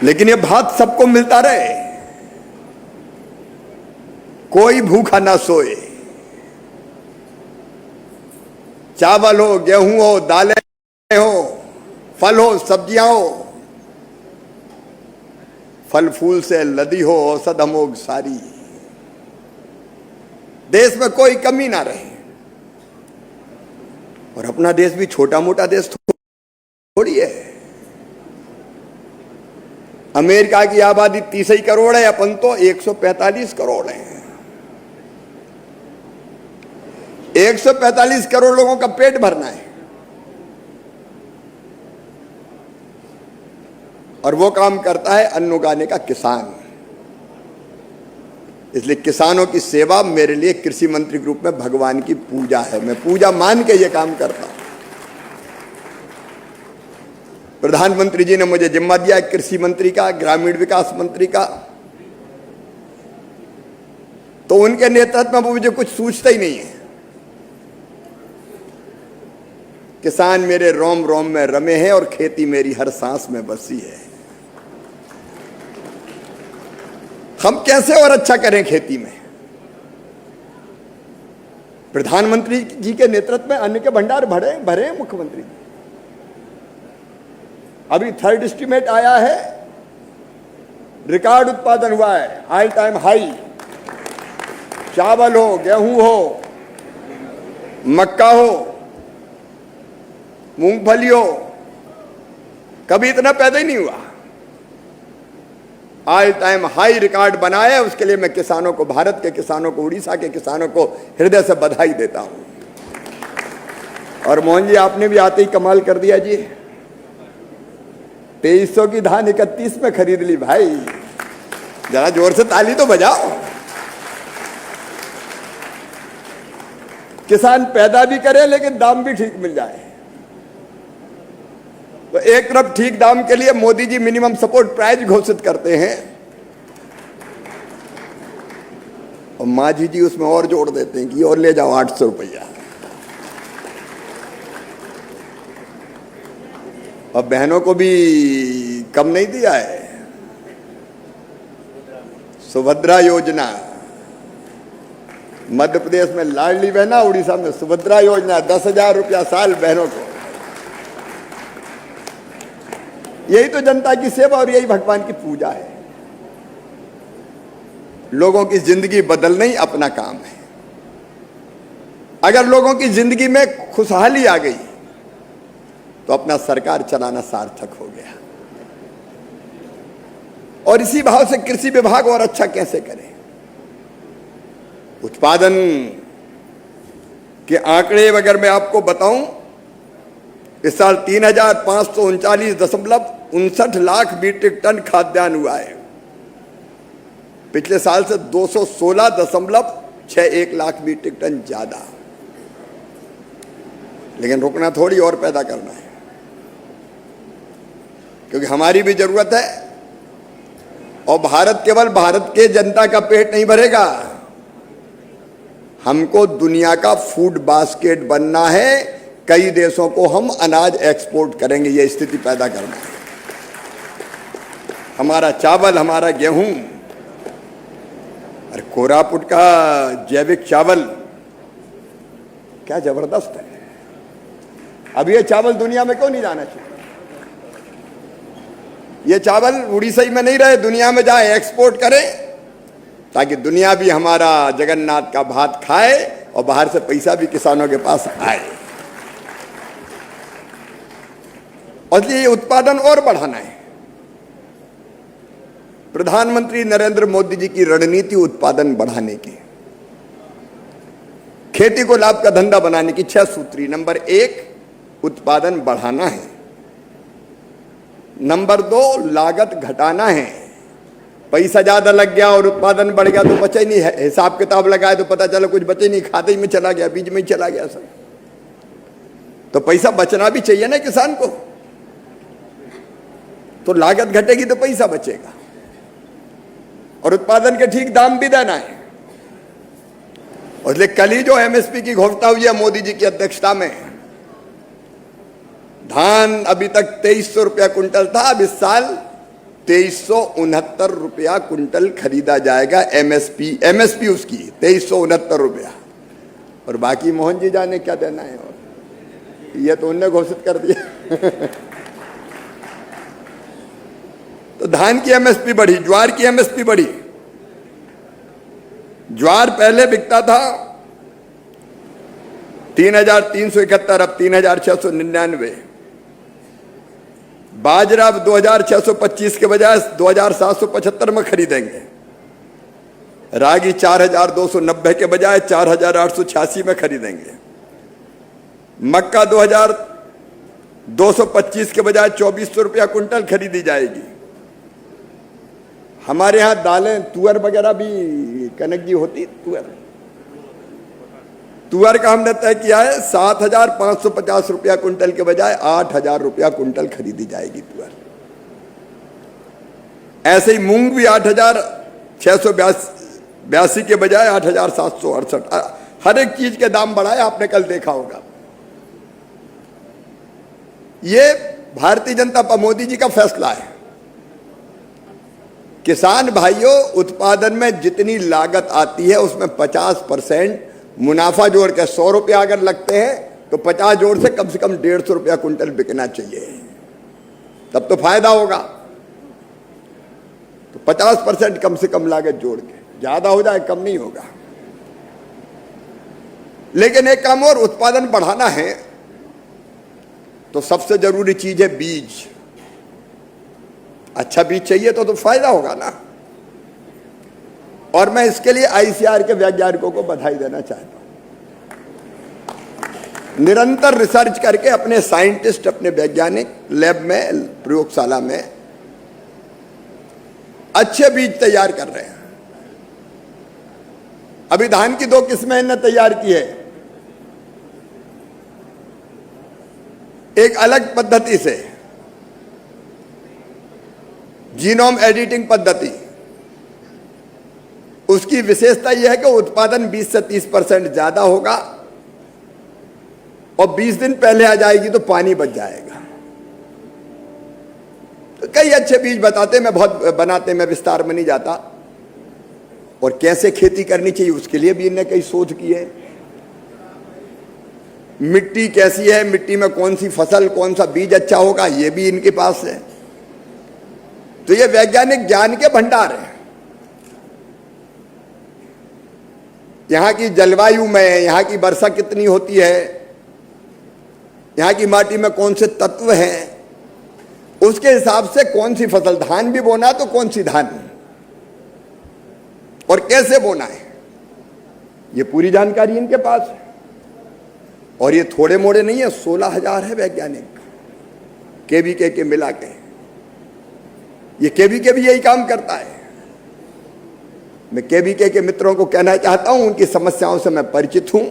लेकिन ये भात सबको मिलता रहे, कोई भूखा ना सोए। चावल हो, गेहूं हो, दालें हो, फल हो, सब्जियां हो, फल फूल से लदी हो औषध अमोघ सारी, देश में कोई कमी ना रहे। और अपना देश भी छोटा मोटा देश थोड़ी है। अमेरिका की आबादी 30 ही करोड़ है, अपन तो 145 करोड़ है। 145 करोड़ लोगों का पेट भरना है, और वो काम करता है अन्न उगाने का किसान। इसलिए किसानों की सेवा मेरे लिए कृषि मंत्री के रूप में भगवान की पूजा है। मैं पूजा मान के ये काम करता हूं। प्रधानमंत्री जी ने मुझे जिम्मा दिया कृषि मंत्री का, ग्रामीण विकास मंत्री का, तो उनके नेतृत्व में मुझे कुछ सूझता ही नहीं है। किसान मेरे रोम रोम में रमे हैं और खेती मेरी हर सांस में बसी है। हम कैसे और अच्छा करें खेती में? प्रधानमंत्री जी के नेतृत्व में अन्न के भंडार भरे मुख्यमंत्री जी। अभी थर्ड एस्टीमेट आया है, रिकॉर्ड उत्पादन हुआ है, ऑल टाइम हाई। चावल हो, गेहूं हो, मक्का हो, मूंगफली हो, कभी इतना पैदा ही नहीं हुआ। ऑल टाइम हाई रिकॉर्ड बनाया। उसके लिए मैं किसानों को, भारत के किसानों को, उड़ीसा के किसानों को हृदय से बधाई देता हूं। और मोहन जी, आपने भी आते ही कमाल कर दिया जी। 2300 की धान 31 में खरीद ली भाई। जरा जोर से ताली तो बजाओ। किसान पैदा भी करे लेकिन दाम भी ठीक मिल जाए। तो एक तरफ ठीक दाम के लिए Modi ji minimum support price घोषित करते हैं, और मांझी जी उसमें और जोड़ देते हैं कि और ले जाओ 800 रुपया। और बहनों को भी कम नहीं दिया है। सुभद्रा योजना, मध्य प्रदेश में लाडली बहना, उड़ीसा में सुभद्रा योजना, 10,000 रुपया साल बहनों को। यही तो जनता की सेवा और यही भगवान की पूजा है। लोगों की जिंदगी बदलना ही अपना काम है। अगर लोगों की जिंदगी में खुशहाली आ गई तो अपना सरकार चलाना सार्थक हो गया। और इसी भाव से कृषि विभाग और अच्छा कैसे करे? उत्पादन के आंकड़े अगर मैं आपको बताऊं, इस साल 3,539.59 लाख मीट्रिक टन खाद्यान्न हुआ है। पिछले साल से 216.61 लाख मीट्रिक टन ज्यादा। लेकिन रुकना थोड़ी, और पैदा करना है, क्योंकि हमारी भी जरूरत है। और भारत केवल भारत के जनता का पेट नहीं भरेगा, हमको दुनिया का फूड बास्केट बनना है। कई देशों को हम अनाज एक्सपोर्ट करेंगे, ये स्थिति पैदा करना है। हमारा चावल, हमारा गेहूं, और कोरापुट का जैविक चावल क्या जबरदस्त है। अब ये चावल दुनिया में क्यों नहीं जाना चाहिए? ये चावल उड़ीसा में नहीं रहे, दुनिया में जाए, एक्सपोर्ट करें, ताकि दुनिया भी हमारा जगन्नाथ का भात खाए और बाहर से पैसा भी किसानों के पास आए। और ये उत्पादन और बढ़ाना है। प्रधानमंत्री नरेंद्र मोदी जी की रणनीति उत्पादन बढ़ाने की, खेती को लाभ का धंधा बनाने की 6 सूत्री। नंबर 1, उत्पादन बढ़ाना है। नंबर 2, लागत घटाना है। पैसा ज्यादा लग गया और उत्पादन बढ़ गया तो बचा ही नहीं है। हिसाब किताब लगाए तो पता चला कुछ बचे नहीं, खाते ही में चला गया, बीज में ही चला गया सब। तो पैसा बचना भी चाहिए ना किसान को। तो लागत घटेगी तो पैसा बचेगा, और उत्पादन के ठीक दाम भी देना है। और इसलिए कल ही जो एमएसपी की घोषणा हुई है मोदी जी की अध्यक्षता में, धान अभी तक 2300 रुपया कुंटल था, अब इस साल ₹2369 कुंटल खरीदा जाएगा। एमएसपी उसकी 2369 और बाकी मोहन जी जाने क्या देना है, और ये तो उनने घोषित कर दिया। तो धान की एमएसपी बढ़ी, ज्वार की एमएसपी बढ़ी। ज्वार पहले बिकता था 3,371, अब 3,699। बाजरा अब 2,625 के बजाय 2,775 में खरीदेंगे। रागी 4,290 के बजाय 4,886 में खरीदेंगे। मक्का 2,225 के बजाय 2,400 रुपया कुंटल खरीदी जाएगी। हमारे यहाँ दालें तुअर वगैरह भी कनक जी होती, तुअर का हमने तय किया है 7,550 रुपया कुंटल के बजाय 8,000 रुपया कुंटल खरीदी जाएगी तुअर। ऐसे ही मूंग भी 8,682 के बजाय 8,768। हर एक चीज के दाम बढ़ाए, आपने कल देखा होगा। ये भारतीय जनता पार्टी मोदी जी का फैसला है। किसान भाइयों, उत्पादन में जितनी लागत आती है उसमें 50% मुनाफा जोड़ के 100 रुपया अगर लगते हैं तो 50 जोड़ से कम 150 रुपया कुंटल बिकना चाहिए, तब तो फायदा होगा। तो 50% कम से कम लागत जोड़ के, ज्यादा हो जाए कम नहीं होगा। लेकिन एक काम और, उत्पादन बढ़ाना है तो सबसे जरूरी चीज है बीज। अच्छा बीज चाहिए तो फायदा होगा ना। और मैं इसके लिए आईसीआर के वैज्ञानिकों को बधाई देना चाहता हूं। निरंतर रिसर्च करके अपने साइंटिस्ट, अपने वैज्ञानिक लैब में, प्रयोगशाला में अच्छे बीज तैयार कर रहे हैं। अभी धान की 2 किस्में इन्होंने तैयार की है, एक अलग पद्धति से, जीनोम एडिटिंग पद्धति। उसकी विशेषता यह है कि उत्पादन 20 से 30% ज्यादा होगा और 20 दिन पहले आ जाएगी तो पानी बच जाएगा। तो कई अच्छे बीज बताते, मैं बहुत बनाते, मैं विस्तार में नहीं जाता। और कैसे खेती करनी चाहिए उसके लिए भी इनने कई शोध की है। मिट्टी कैसी है, मिट्टी में कौन सी फसल, कौन सा बीज अच्छा होगा, ये भी इनके पास है। तो ये वैज्ञानिक ज्ञान के भंडार है। यहां की जलवायु में, यहां की वर्षा कितनी होती है, यहां की माटी में कौन से तत्व हैं, उसके हिसाब से कौन सी फसल, धान भी बोना तो कौन सी धान और कैसे बोना है, ये पूरी जानकारी इनके पास है। और ये थोड़े मोड़े नहीं है, 16,000 है वैज्ञानिक केवीके के मिला के। ये केवीके भी यही काम करता है। मैं केवीके के मित्रों को कहना चाहता हूं, उनकी समस्याओं से मैं परिचित हूं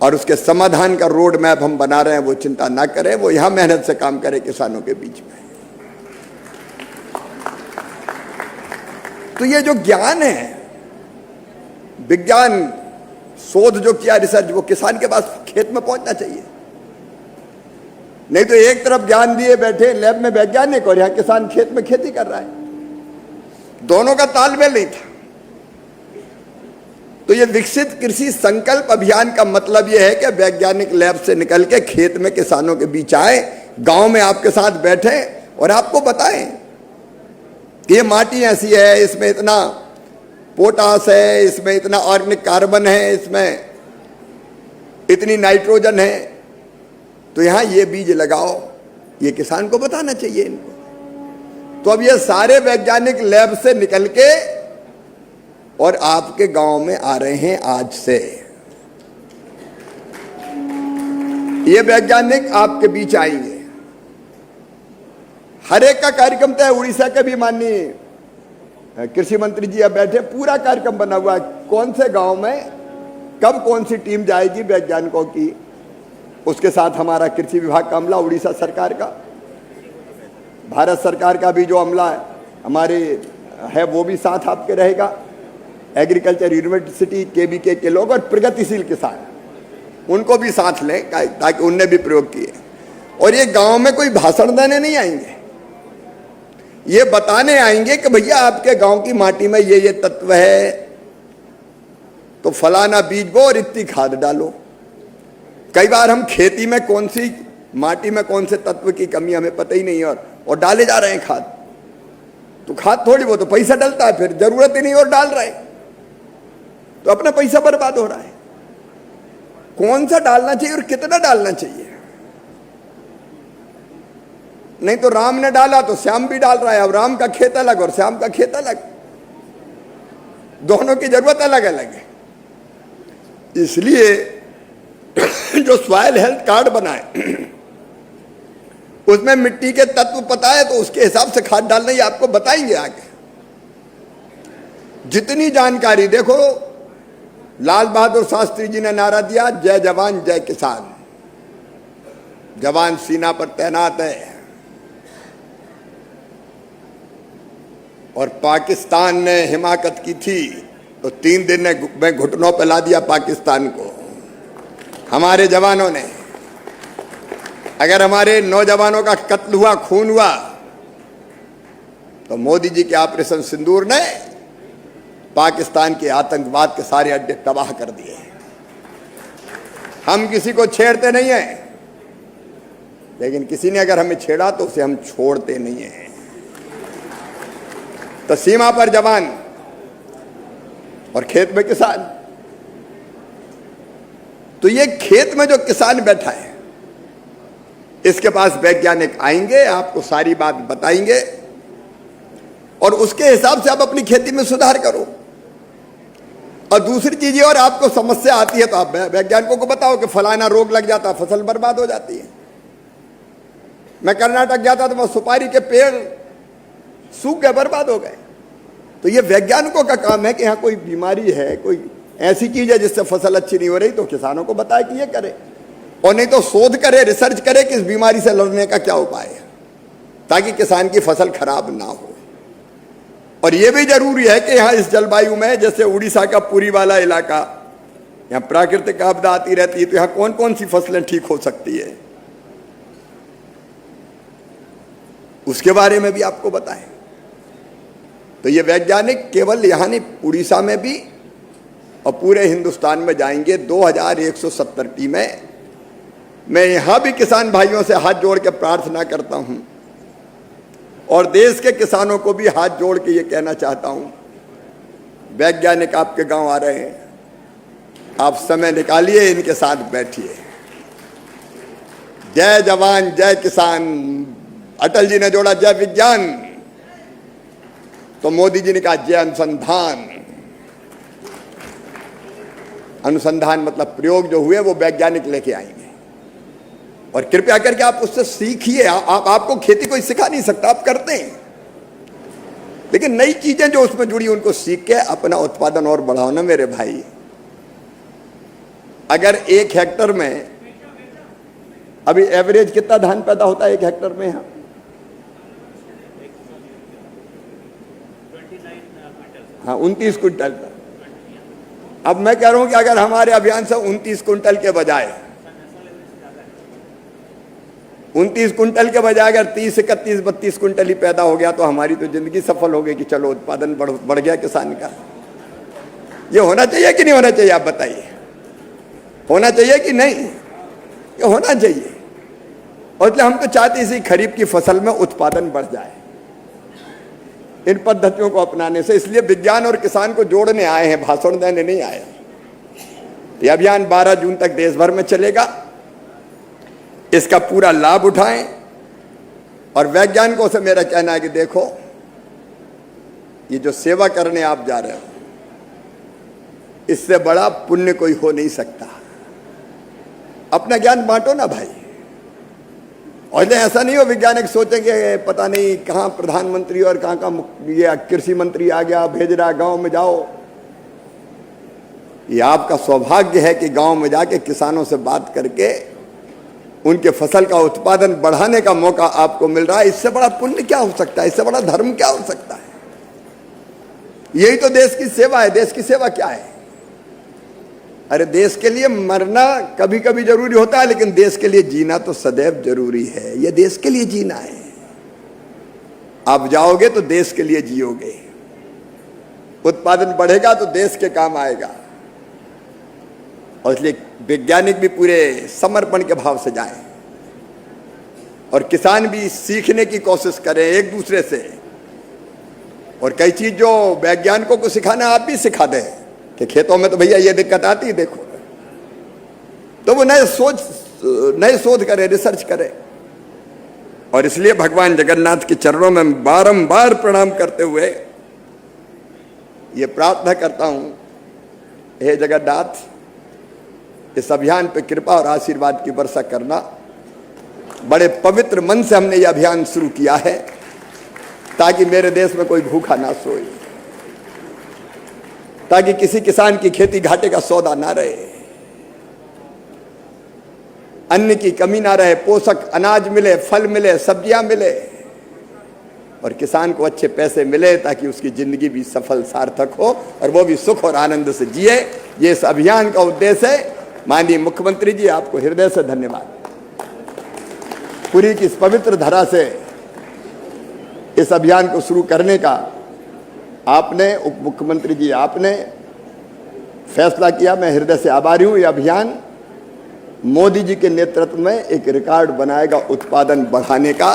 और उसके समाधान का रोड मैप हम बना रहे हैं। वो चिंता ना करें, वो यहां मेहनत से काम करें किसानों के बीच में। तो ये जो ज्ञान है, विज्ञान, शोध जो किया, रिसर्च, वो किसान के पास खेत में पहुंचना चाहिए। नहीं तो एक तरफ ज्ञान दिए बैठे लैब में वैज्ञानिक और यहां किसान खेत में खेती कर रहा है, दोनों का तालमेल नहीं था। तो ये विकसित कृषि संकल्प अभियान का मतलब यह है कि वैज्ञानिक लैब से निकल के खेत में किसानों के बीच आए, गांव में आपके साथ बैठे और आपको बताएं कि ये माटी ऐसी है, इसमें इतना पोटास है, इसमें इतना ऑर्गेनिक कार्बन है, इसमें इतनी नाइट्रोजन है, तो यहां ये बीज लगाओ। ये किसान को बताना चाहिए इनको। तो अब ये सारे वैज्ञानिक लैब से निकल के और आपके गांव में आ रहे हैं आज से। ये वैज्ञानिक आपके बीच आएंगे। हर एक का कार्यक्रम तय। उड़ीसा के भी माननीय कृषि मंत्री जी अब बैठे, पूरा कार्यक्रम बना हुआ है, कौन से गांव में कब कौन सी टीम जाएगी वैज्ञानिकों की। उसके साथ हमारा कृषि विभाग का अमला, उड़ीसा सरकार का, भारत सरकार का भी जो अमला है हमारे है, वो भी साथ आपके रहेगा। एग्रीकल्चर यूनिवर्सिटी, केवीके के लोग और प्रगतिशील किसान, उनको भी साथ लें ताकि उनने भी प्रयोग किए। और ये गांव में कोई भाषण देने नहीं आएंगे, ये बताने आएंगे कि भैया आपके गांव की माटी में ये तत्व है, तो फलाना बीज बो और इतनी खाद डालो। कई बार हम खेती में कौन सी माटी में कौन से तत्व की कमी हमें पता ही नहीं है, और डाले जा रहे हैं खाद। तो खाद थोड़ी, वो तो पैसा डलता है, फिर जरूरत ही नहीं और डाल रहे, तो अपना पैसा बर्बाद हो रहा है। कौन सा डालना चाहिए और कितना डालना चाहिए? नहीं तो राम ने डाला तो श्याम भी डाल रहा है। अब राम का खेत अलग और श्याम का खेत अलग, दोनों की जरूरत अलग अलग है। इसलिए जो सॉइल हेल्थ कार्ड बनाए उसमें मिट्टी के तत्व पता है, तो उसके हिसाब से खाद डालना ही आपको बताएंगे आगे। जितनी जानकारी, देखो लाल बहादुर शास्त्री जी ने नारा दिया, जय जवान जय किसान। जवान सीना पर तैनात है, और पाकिस्तान ने हिमाकत की थी तो 3 दिन में घुटनों पे ला दिया पाकिस्तान को हमारे जवानों ने। अगर हमारे नौजवानों का कत्ल हुआ, खून हुआ, तो मोदी जी के ऑपरेशन सिंदूर ने पाकिस्तान के आतंकवाद के सारे अड्डे तबाह कर दिए। हम किसी को छेड़ते नहीं हैं, लेकिन किसी ने अगर हमें छेड़ा तो उसे हम छोड़ते नहीं हैं। तो सीमा पर जवान और खेत में किसान। तो ये खेत में जो किसान बैठा है, इसके पास वैज्ञानिक आएंगे, आपको सारी बात बताएंगे, और उसके हिसाब से आप अपनी खेती में सुधार करो। और दूसरी चीज ये, और आपको समस्या आती है तो आप वैज्ञानिकों को बताओ कि फलाना रोग लग जाता, फसल बर्बाद हो जाती है। मैं कर्नाटक गया था तो वहां सुपारी के पेड़ सूख गए, बर्बाद हो गए। तो ये वैज्ञानिकों का काम है कि यहाँ कोई बीमारी है, कोई ऐसी चीज है जिससे फसल अच्छी नहीं हो रही, तो किसानों को बताए कि ये करे, और नहीं तो शोध करे, रिसर्च करे कि इस बीमारी से लड़ने का क्या उपाय है, ताकि किसान की फसल खराब ना हो। और ये भी जरूरी है कि यहाँ इस जलवायु में, जैसे उड़ीसा का पुरी वाला इलाका, यहाँ प्राकृतिक आपदा आती रहती है, तो यहाँ कौन कौन सी फसलें ठीक हो सकती है, उसके बारे में भी आपको बताएं। तो ये वैज्ञानिक केवल यहाँ नहीं, उड़ीसा में भी और पूरे हिंदुस्तान में जाएंगे। 2170 टीमें। मैं यहाँ भी किसान भाइयों से हाथ जोड़ के प्रार्थना करता हूँ, और देश के किसानों को भी हाथ जोड़ के ये कहना चाहता हूँ, वैज्ञानिक आपके गांव आ रहे हैं, आप समय निकालिए, इनके साथ बैठिए। जय जवान जय किसान। अटल जी ने जोड़ा जय विज्ञान, तो मोदी जी ने कहा जय अनुसंधान। अनुसंधान मतलब प्रयोग जो हुए वो वैज्ञानिक लेके आएंगे, और कृपया करके आप उससे सीखिए। आपको खेती कोई सिखा नहीं सकता, आप करते हैं, लेकिन नई चीजें जो उसमें जुड़ी उनको सीख के अपना उत्पादन और बढ़ाओ ना मेरे भाई। अगर 1 हेक्टर में अभी एवरेज कितना धान पैदा होता है 1 हेक्टर में? यहाँ 29 क्विंटल। अब मैं कह रहा हूं कि अगर हमारे अभियान से 29 क्विंटल के बजाय 30, 31, 32 क्विंटल ही पैदा हो गया, तो हमारी तो जिंदगी सफल हो गई कि चलो उत्पादन बढ़ गया किसान का। ये होना चाहिए कि नहीं होना चाहिए? आप बताइए, होना चाहिए कि नहीं? ये होना चाहिए। और इसलिए हम तो चाहते इसी खरीफ की फसल में उत्पादन बढ़ जाए इन पद्धतियों को अपनाने से। इसलिए विज्ञान और किसान को जोड़ने आए हैं, भाषण देने नहीं आए। यह अभियान 12 जून तक देश भर में चलेगा। इसका पूरा लाभ उठाएं, और वैज्ञानिकों से मेरा कहना है कि देखो, ये जो सेवा करने आप जा रहे हो, इससे बड़ा पुण्य कोई हो नहीं सकता। अपना ज्ञान बांटो ना भाई। और ऐसा नहीं हो वैज्ञानिक सोचेंगे पता नहीं कहाँ प्रधानमंत्री और कहाँ का ये कृषि मंत्री आ गया, भेज रहा गांव में जाओ। ये आपका सौभाग्य है कि गांव में जाके किसानों से बात करके उनके फसल का उत्पादन बढ़ाने का मौका आपको मिल रहा है। इससे बड़ा पुण्य क्या हो सकता है? इससे बड़ा धर्म क्या हो सकता है? यही तो देश की सेवा है। देश की सेवा क्या है? अरे देश के लिए मरना कभी कभी जरूरी होता है, लेकिन देश के लिए जीना तो सदैव जरूरी है। यह देश के लिए जीना है। आप जाओगे तो देश के लिए जियोगे, उत्पादन बढ़ेगा तो देश के काम आएगा। और इसलिए वैज्ञानिक भी पूरे समर्पण के भाव से जाएं और किसान भी सीखने की कोशिश करें एक दूसरे से। और कई चीज जो वैज्ञानिकों को सिखाना आप भी सिखा दें कि खेतों में तो भैया ये दिक्कत आती है, देखो, तो वो नए शोध करें, रिसर्च करें। और इसलिए भगवान जगन्नाथ के चरणों में बारंबार प्रणाम करते हुए ये प्रार्थना करता हूं, हे जगन्नाथ, इस अभियान पे कृपा और आशीर्वाद की वर्षा करना। बड़े पवित्र मन से हमने ये अभियान शुरू किया है ताकि मेरे देश में कोई भूखा ना सोए, ताकि किसी किसान की खेती घाटे का सौदा ना रहे, अन्न की कमी ना रहे, पोषक अनाज मिले, फल मिले, सब्जियां मिले और किसान को अच्छे पैसे मिले ताकि उसकी जिंदगी भी सफल सार्थक हो और वो भी सुख और आनंद से जिए। ये इस अभियान का उद्देश्य है। माननीय मुख्यमंत्री जी, आपको हृदय से धन्यवाद। पुरी की इस पवित्र धरा से इस अभियान को शुरू करने का आपने, उप मुख्यमंत्री जी आपने फैसला किया। मैं हृदय से आभारी हूं। यह अभियान मोदी जी के नेतृत्व में एक रिकॉर्ड बनाएगा उत्पादन बढ़ाने का।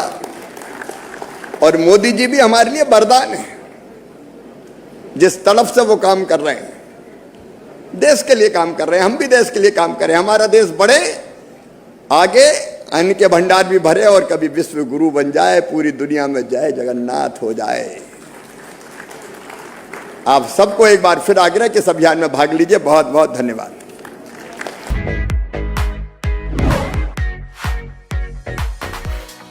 और मोदी जी भी हमारे लिए वरदान है। जिस तड़फ से वो काम कर रहे हैं, देश के लिए काम कर रहे हैं, हम भी देश के लिए काम करें। हमारा देश बढ़े, आगे अन्न के भंडार भी भरे और कभी विश्व गुरु बन जाए, पूरी दुनिया में जय जगन्नाथ हो जाए। आप सबको एक बार फिर आग्रह कि इस अभियान में भाग लीजिए। बहुत बहुत धन्यवाद।